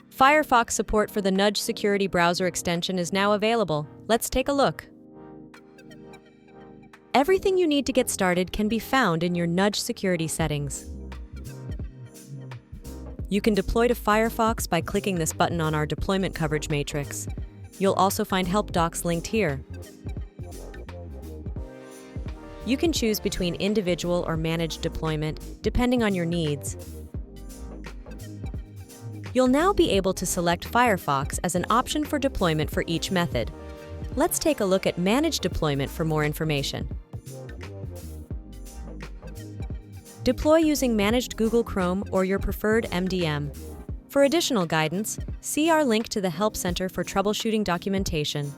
Firefox support for the Nudge Security Browser extension is now available. Let's take a look. Everything you need to get started can be found in your Nudge security settings. You can deploy to Firefox by clicking this button on our deployment coverage matrix. You'll also find help docs linked here. You can choose between individual or managed deployment, depending on your needs. You'll now be able to select Firefox as an option for deployment for each method. Let's take a look at Managed Deployment for more information. Deploy using Managed Google Chrome or your preferred MDM. For additional guidance, see our link to the Help Center for troubleshooting documentation.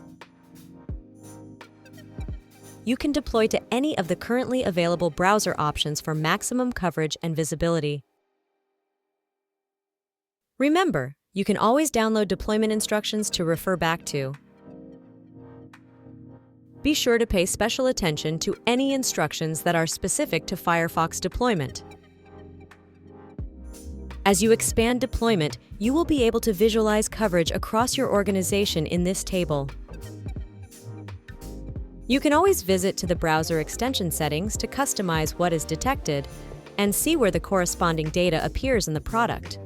You can deploy to any of the currently available browser options for maximum coverage and visibility. Remember, you can always download deployment instructions to refer back to. Be sure to pay special attention to any instructions that are specific to Firefox deployment. As you expand deployment, you will be able to visualize coverage across your organization in this table. You can always visit to the browser extension settings to customize what is detected and see where the corresponding data appears in the product.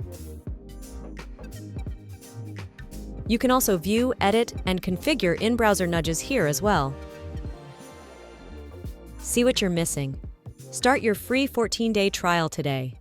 You can also view, edit, and configure in-browser nudges here as well. See what you're missing? Start your free 14-day trial today.